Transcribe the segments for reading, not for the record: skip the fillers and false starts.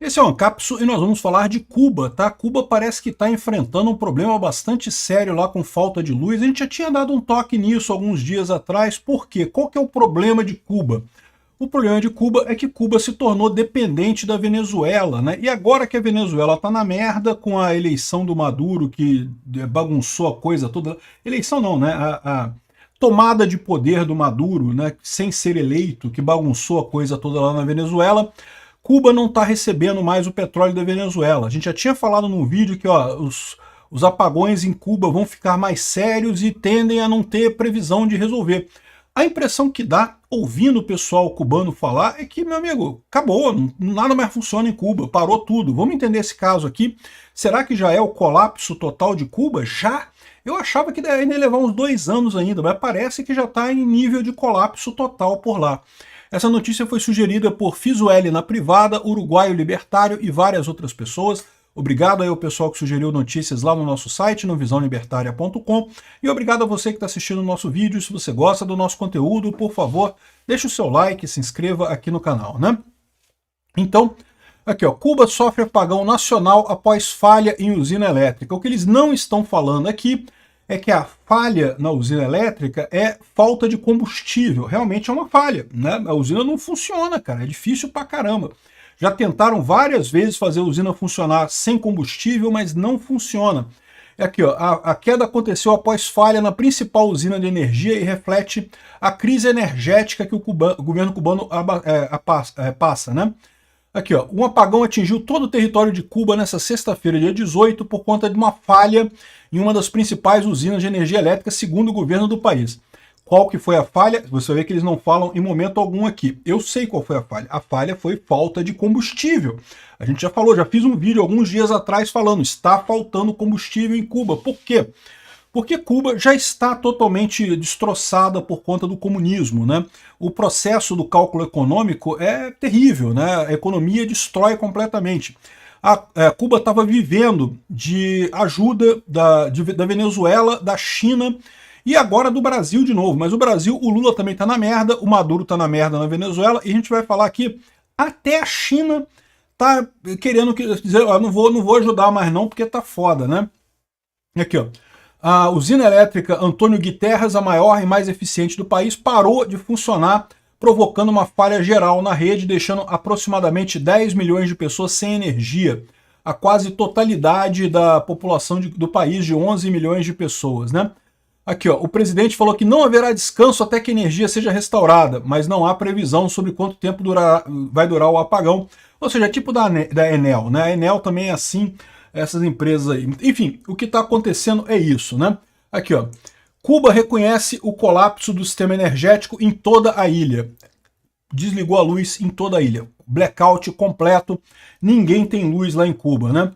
Esse é o Ancapsu e nós vamos falar de Cuba, tá? Cuba parece que está enfrentando um problema bastante sério lá com falta de luz. A gente já tinha dado um toque nisso alguns dias atrás. Por quê? Qual que é o problema de Cuba? O problema de Cuba é que Cuba se tornou dependente da Venezuela, né? E agora que a Venezuela está na merda com a eleição do Maduro, que bagunçou a coisa toda. Eleição não, né? A tomada de poder do Maduro, né? Sem ser eleito, que bagunçou a coisa toda lá na Venezuela. Cuba não está recebendo mais o petróleo da Venezuela. A gente já tinha falado num vídeo que ó, os apagões em Cuba vão ficar mais sérios e tendem a não ter previsão de resolver. A impressão que dá, ouvindo o pessoal cubano falar, é que, meu amigo, acabou, nada mais funciona em Cuba, parou tudo. Vamos entender esse caso aqui. Será que já é o colapso total de Cuba? Já? Eu achava que ainda ia levar uns 2 anos ainda, mas parece que já está em nível de colapso total por lá. Essa notícia foi sugerida por Fizueli na privada, Uruguaio Libertário e várias outras pessoas. Obrigado aí ao pessoal que sugeriu notícias lá no nosso site, no visãolibertaria.com. E obrigado a você que está assistindo o nosso vídeo. Se você gosta do nosso conteúdo, por favor, deixe o seu like, se inscreva aqui no canal, né? Então, aqui ó, Cuba sofre apagão nacional após falha em usina elétrica. O que eles não estão falando aqui é que a falha na usina elétrica é falta de combustível. Realmente é uma falha, né? A usina não funciona, cara, é difícil pra caramba. Já tentaram várias vezes fazer a usina funcionar sem combustível, mas não funciona. Aqui, ó, a queda aconteceu após falha na principal usina de energia e reflete a crise energética que o governo cubano passa, né? Aqui, ó, um apagão atingiu todo o território de Cuba nessa sexta-feira, dia 18, por conta de uma falha em uma das principais usinas de energia elétrica, segundo o governo do país. Qual que foi a falha? Você vê que eles não falam em momento algum aqui. Eu sei qual foi a falha. A falha foi falta de combustível. A gente já falou, já fiz um vídeo alguns dias atrás falando, está faltando combustível em Cuba. Por quê? Porque Cuba já está totalmente destroçada por conta do comunismo, né? O processo do cálculo econômico é terrível, né? A economia destrói completamente. Cuba estava vivendo de ajuda da Venezuela, da China e agora do Brasil de novo. Mas o Brasil, o Lula também está na merda, o Maduro está na merda na Venezuela, e a gente vai falar aqui, até a China tá querendo dizer, ó, não vou ajudar mais não, porque tá foda, né? Aqui, ó. A usina elétrica Antônio Guterres, a maior e mais eficiente do país, parou de funcionar, provocando uma falha geral na rede, deixando aproximadamente 10 milhões de pessoas sem energia, a quase totalidade da população do país, de 11 milhões de pessoas, né? Aqui, ó, o presidente falou que não haverá descanso até que a energia seja restaurada, mas não há previsão sobre quanto tempo vai durar o apagão. Ou seja, é tipo da Enel, né? A Enel também é assim, essas empresas aí. Enfim, o que está acontecendo é isso, né? Aqui, ó. Cuba reconhece o colapso do sistema energético em toda a ilha. Desligou a luz em toda a ilha. Blackout completo. Ninguém tem luz lá em Cuba, né?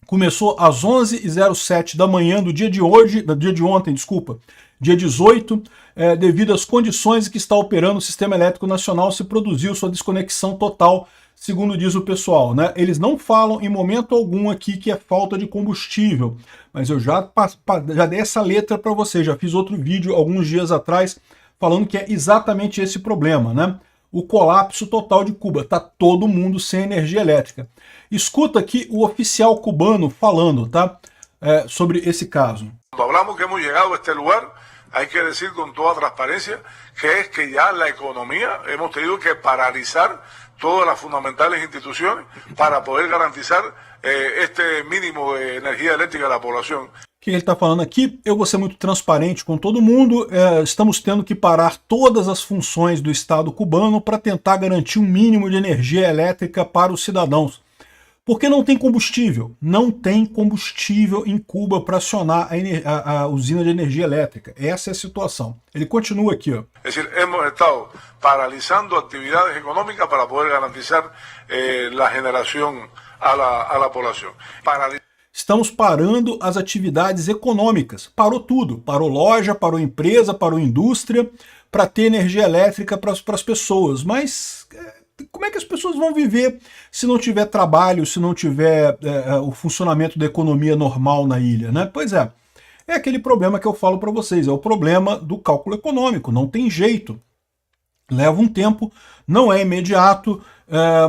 Começou às 11h07 da manhã do dia de ontem, dia 18, devido às condições em que está operando o sistema elétrico nacional, se produziu sua desconexão total, segundo diz o pessoal, né? Eles não falam em momento algum aqui que é falta de combustível, mas eu já dei essa letra para você, já fiz outro vídeo alguns dias atrás falando que é exatamente esse problema, né? O colapso total de Cuba, tá todo mundo sem energia elétrica. Escuta aqui o oficial cubano falando, tá? Sobre esse caso. Cuando hablamos que hemos llegado a este lugar, hay que decir con toda transparencia que es que ya la economía hemos tenido que paralizar todas las fundamentales instituciones para poder garantizar este mínimo de energía eléctrica a la población. O que ele está falando aqui? Eu vou ser muito transparente com todo mundo. Estamos tendo que parar todas as funções do Estado cubano para tentar garantir um mínimo de energia elétrica para os cidadãos. Porque não tem combustível. Não tem combustível em Cuba para acionar a usina de energia elétrica. Essa é a situação. Ele continua aqui, ó. Es decir, hemos estado paralizando actividades económicas para poder garantizar la generación a la población. Estamos parando as atividades econômicas. Parou tudo. Parou loja, parou empresa, parou indústria, para ter energia elétrica para as pessoas. Mas como é que as pessoas vão viver se não tiver trabalho, se não tiver o funcionamento da economia normal na ilha, né? Pois é. É aquele problema que eu falo para vocês. É o problema do cálculo econômico. Não tem jeito. Leva um tempo, não é imediato.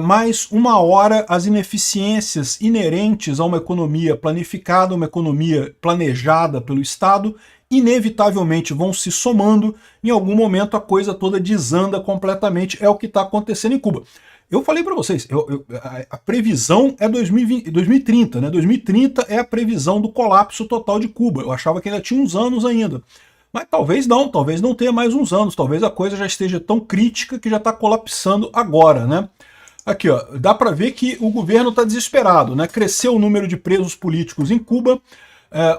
mas uma hora as ineficiências inerentes a uma economia planificada, uma economia planejada pelo Estado, inevitavelmente vão se somando, em algum momento a coisa toda desanda completamente, é o que está acontecendo em Cuba. Eu falei para vocês, a previsão é 2030, né? 2030 é a previsão do colapso total de Cuba. Eu achava que ainda tinha uns anos ainda. Mas talvez não tenha mais uns anos, talvez a coisa já esteja tão crítica que já está colapsando agora, né? Aqui, ó, dá para ver que o governo está desesperado, né? Cresceu o número de presos políticos em Cuba.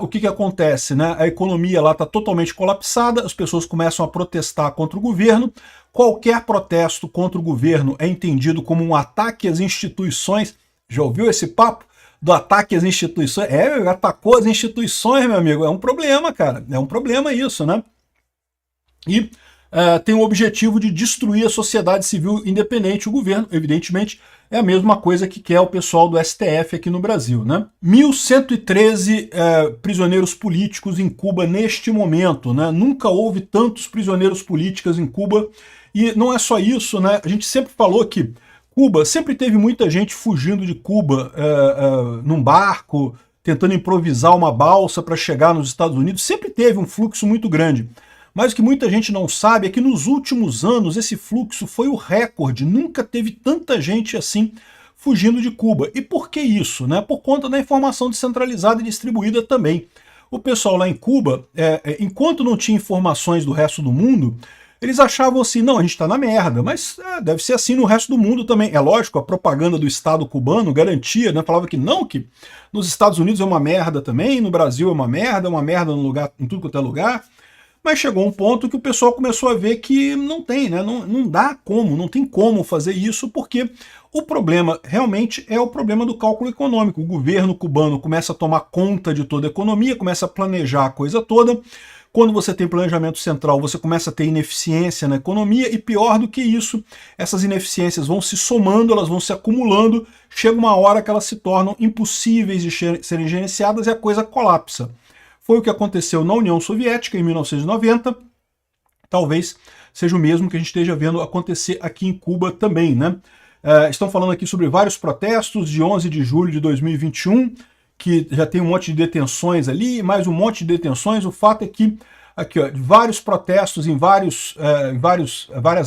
O que acontece, né? A economia lá está totalmente colapsada, as pessoas começam a protestar contra o governo. Qualquer protesto contra o governo é entendido como um ataque às instituições. Já ouviu esse papo do ataque às instituições? Atacou as instituições, meu amigo. É um problema, cara. É um problema isso, né? E tem o objetivo de destruir a sociedade civil independente. O governo, evidentemente, é a mesma coisa que quer o pessoal do STF aqui no Brasil, né? 1.113 prisioneiros políticos em Cuba neste momento, né? Nunca houve tantos prisioneiros políticos em Cuba. E não é só isso, né? A gente sempre falou que Cuba sempre teve muita gente fugindo de Cuba num barco, tentando improvisar uma balsa para chegar nos Estados Unidos. Sempre teve um fluxo muito grande. Mas o que muita gente não sabe é que nos últimos anos esse fluxo foi o recorde. Nunca teve tanta gente assim fugindo de Cuba. E por que isso? Né? Por conta da informação descentralizada e distribuída também. O pessoal lá em Cuba, enquanto não tinha informações do resto do mundo, eles achavam assim, não, a gente está na merda, mas deve ser assim no resto do mundo também. É lógico, a propaganda do Estado cubano garantia, né? Falava que não, que nos Estados Unidos é uma merda também, no Brasil é uma merda no lugar, em tudo quanto é lugar. Mas chegou um ponto que o pessoal começou a ver que não tem, né? Não dá como, não tem como fazer isso, porque o problema realmente é o problema do cálculo econômico. O governo cubano começa a tomar conta de toda a economia, começa a planejar a coisa toda. Quando você tem planejamento central, você começa a ter ineficiência na economia, e pior do que isso, essas ineficiências vão se somando, elas vão se acumulando, chega uma hora que elas se tornam impossíveis de serem gerenciadas e a coisa colapsa. Foi o que aconteceu na União Soviética em 1990, talvez seja o mesmo que a gente esteja vendo acontecer aqui em Cuba também, né? Estão falando aqui sobre vários protestos de 11 de julho de 2021, que já tem um monte de detenções ali, mais um monte de detenções. O fato é que, aqui, ó, vários protestos em várias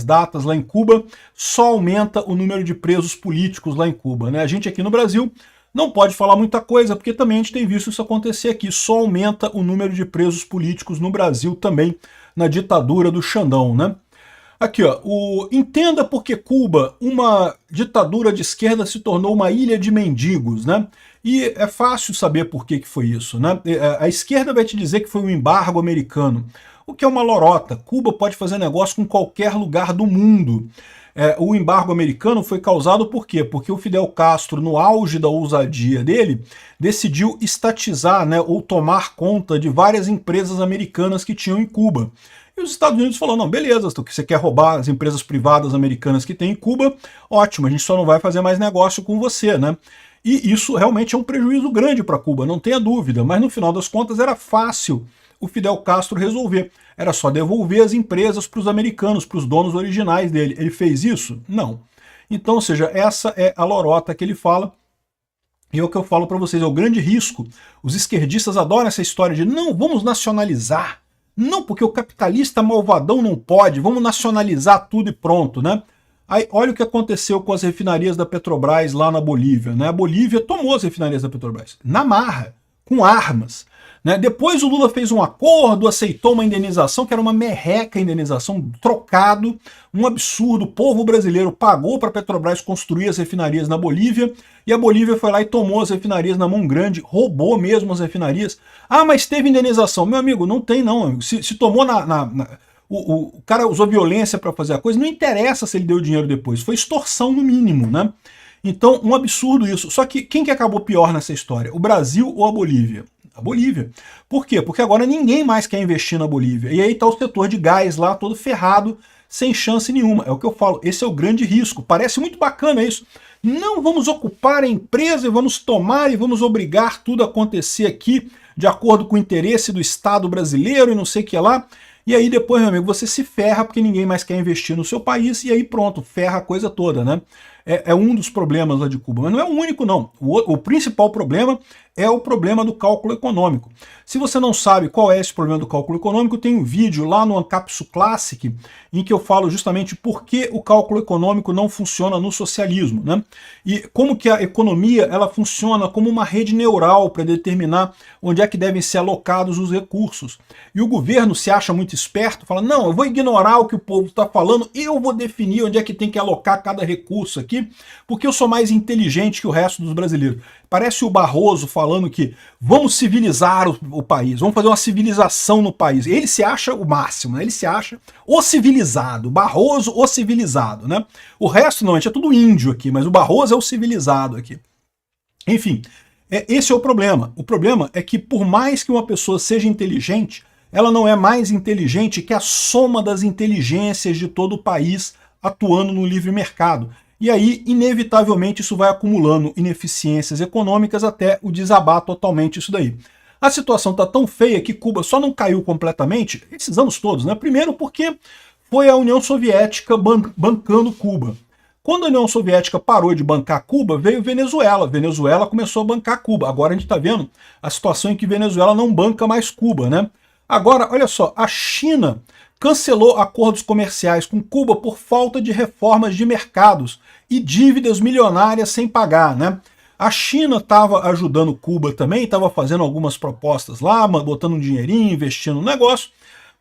datas lá em Cuba, só aumenta o número de presos políticos lá em Cuba, né? A gente aqui no Brasil não pode falar muita coisa, porque também a gente tem visto isso acontecer aqui. Só aumenta o número de presos políticos no Brasil também, na ditadura do Xandão, né? Aqui, ó, entenda por que Cuba, uma ditadura de esquerda, se tornou uma ilha de mendigos, né? E é fácil saber por que foi isso, né? A esquerda vai te dizer que foi um embargo americano, o que é uma lorota. Cuba pode fazer negócio com qualquer lugar do mundo. O embargo americano foi causado por quê? Porque o Fidel Castro, no auge da ousadia dele, decidiu estatizar, né, ou tomar conta de várias empresas americanas que tinham em Cuba. E os Estados Unidos falaram, não, beleza, você quer roubar as empresas privadas americanas que tem em Cuba, ótimo, a gente só não vai fazer mais negócio com você, né? E isso realmente é um prejuízo grande para Cuba, não tenha dúvida, mas no final das contas era fácil o Fidel Castro resolver. Era só devolver as empresas para os americanos, para os donos originais dele. Ele fez isso? Não. Então, ou seja, essa é a lorota que ele fala. E é o que eu falo para vocês, é o grande risco. Os esquerdistas adoram essa história de não, vamos nacionalizar. Não, porque o capitalista malvadão não pode, vamos nacionalizar tudo e pronto, né? Aí, olha o que aconteceu com as refinarias da Petrobras lá na Bolívia, né? A Bolívia tomou as refinarias da Petrobras, na marra, com armas. Né? Depois o Lula fez um acordo, aceitou uma indenização, que era uma merreca indenização, trocado, um absurdo. O povo brasileiro pagou para a Petrobras construir as refinarias na Bolívia, e a Bolívia foi lá e tomou as refinarias na mão grande, roubou mesmo as refinarias. Ah, mas teve indenização. Meu amigo, não tem não. Amigo. Se tomou o cara usou violência para fazer a coisa, não interessa se ele deu dinheiro depois, foi extorsão no mínimo, né? Então, um absurdo isso. Só que quem que acabou pior nessa história? O Brasil ou a Bolívia? A Bolívia. Por quê? Porque agora ninguém mais quer investir na Bolívia. E aí está o setor de gás lá todo ferrado, sem chance nenhuma. É o que eu falo, esse é o grande risco. Parece muito bacana isso. Não vamos ocupar a empresa e vamos tomar e vamos obrigar tudo a acontecer aqui de acordo com o interesse do Estado brasileiro e não sei o que lá. E aí depois, meu amigo, você se ferra porque ninguém mais quer investir no seu país e aí pronto, ferra a coisa toda, né? é um dos problemas lá de Cuba, mas não é o único não. O principal problema é o problema do cálculo econômico. Se você não sabe qual é esse problema do cálculo econômico, tem um vídeo lá no Ancapsu Classic em que eu falo justamente por que o cálculo econômico não funciona no socialismo, né? E como que a economia ela funciona como uma rede neural para determinar onde é que devem ser alocados os recursos. E o governo se acha muito esperto, fala, não, eu vou ignorar o que o povo está falando, eu vou definir onde é que tem que alocar cada recurso aqui, porque eu sou mais inteligente que o resto dos brasileiros. Parece o Barroso falando que vamos civilizar o país, vamos fazer uma civilização no país. Ele se acha o máximo, né? Ele se acha o civilizado, Barroso o civilizado, né? O resto não, a gente é tudo índio aqui, mas o Barroso é o civilizado aqui. Enfim, esse é o problema. O problema é que por mais que uma pessoa seja inteligente, ela não é mais inteligente que a soma das inteligências de todo o país atuando no livre mercado. E aí, inevitavelmente, isso vai acumulando ineficiências econômicas até o desabar totalmente isso daí. A situação está tão feia que Cuba só não caiu completamente esses anos todos, né? Primeiro porque foi a União Soviética bancando Cuba. Quando a União Soviética parou de bancar Cuba, veio Venezuela. Venezuela começou a bancar Cuba. Agora a gente está vendo a situação em que Venezuela não banca mais Cuba, né? Agora, olha só, a China cancelou acordos comerciais com Cuba por falta de reformas de mercados e dívidas milionárias sem pagar, né? A China estava ajudando Cuba também, estava fazendo algumas propostas lá, botando um dinheirinho, investindo no negócio,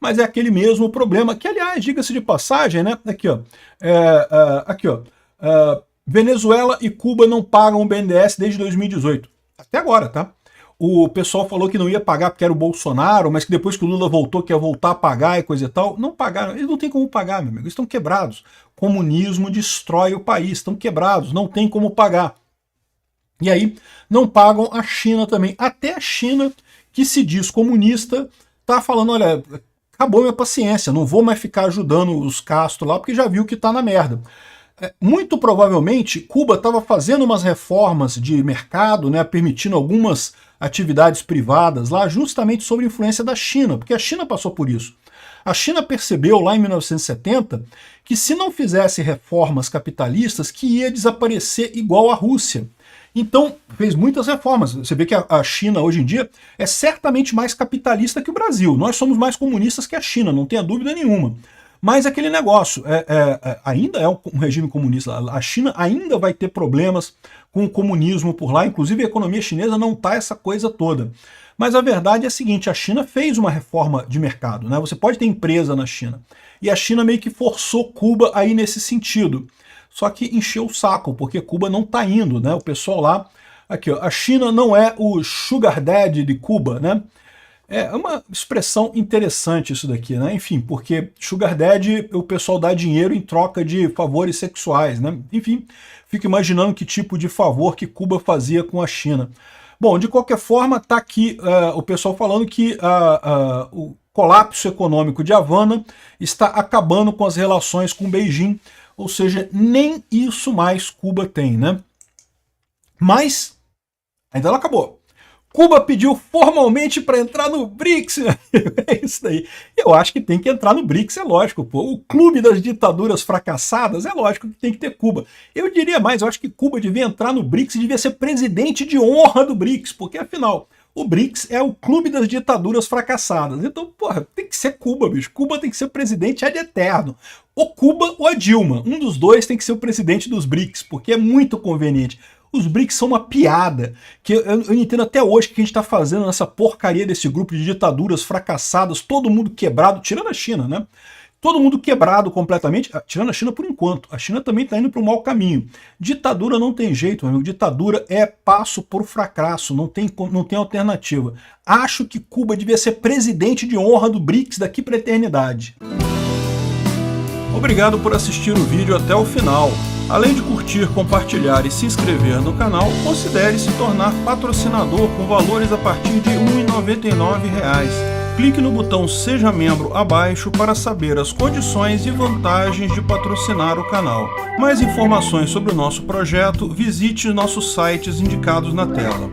mas é aquele mesmo problema, que aliás, diga-se de passagem, né? Aqui, ó, Venezuela e Cuba não pagam o BNDES desde 2018, até agora, tá? O pessoal falou que não ia pagar porque era o Bolsonaro, mas que depois que o Lula voltou, que ia voltar a pagar e coisa e tal. Não pagaram. Eles não têm como pagar, meu amigo. Eles estão quebrados. O comunismo destrói o país. Estão quebrados. Não tem como pagar. E aí, não pagam a China também. Até a China, que se diz comunista, tá falando, olha, acabou minha paciência. Não vou mais ficar ajudando os Castro lá, porque já viu que tá na merda. Muito provavelmente, Cuba estava fazendo umas reformas de mercado, né, permitindo algumas atividades privadas lá, justamente sob influência da China, porque a China passou por isso. A China percebeu lá em 1970 que se não fizesse reformas capitalistas, que ia desaparecer igual a Rússia. Então, fez muitas reformas. Você vê que a China, hoje em dia, é certamente mais capitalista que o Brasil. Nós somos mais comunistas que a China, não tenha dúvida nenhuma. Mas aquele negócio, ainda é um regime comunista. A China ainda vai ter problemas com o comunismo por lá, inclusive a economia chinesa não está essa coisa toda. Mas a verdade é a seguinte, a China fez uma reforma de mercado, né? Você pode ter empresa na China. E a China meio que forçou Cuba aí nesse sentido. Só que encheu o saco, porque Cuba não está indo, né? O pessoal lá, aqui, ó, a China não é o sugar daddy de Cuba, né? É uma expressão interessante isso daqui, né? Enfim, porque sugar daddy, o pessoal dá dinheiro em troca de favores sexuais, né? Enfim, fico imaginando que tipo de favor que Cuba fazia com a China. Bom, de qualquer forma, tá aqui o pessoal falando que o colapso econômico de Havana está acabando com as relações com Beijing, ou seja, nem isso mais Cuba tem, né? Mas ainda não acabou. Cuba pediu formalmente para entrar no BRICS. É isso daí. Eu acho que tem que entrar no BRICS, é lógico. Pô. O clube das ditaduras fracassadas, é lógico que tem que ter Cuba. Eu diria mais, eu acho que Cuba devia entrar no BRICS e devia ser presidente de honra do BRICS, porque afinal, o BRICS é o clube das ditaduras fracassadas. Então, porra, tem que ser Cuba, bicho. Cuba tem que ser presidente ad eterno. Ou Cuba ou a Dilma. Um dos dois tem que ser o presidente dos BRICS, porque é muito conveniente. Os BRICS são uma piada, que eu não entendo até hoje o que a gente está fazendo nessa porcaria desse grupo de ditaduras fracassadas, todo mundo quebrado, tirando a China, né? Todo mundo quebrado completamente, tirando a China por enquanto. A China também está indo para o mau caminho. Ditadura não tem jeito, meu amigo. Ditadura é passo por fracasso, não tem alternativa. Acho que Cuba devia ser presidente de honra do BRICS daqui para a eternidade. Obrigado por assistir o vídeo até o final. Além de curtir, compartilhar e se inscrever no canal, considere se tornar patrocinador com valores a partir de R$ 1,99. Clique no botão Seja Membro abaixo para saber as condições e vantagens de patrocinar o canal. Mais informações sobre o nosso projeto, visite nossos sites indicados na tela.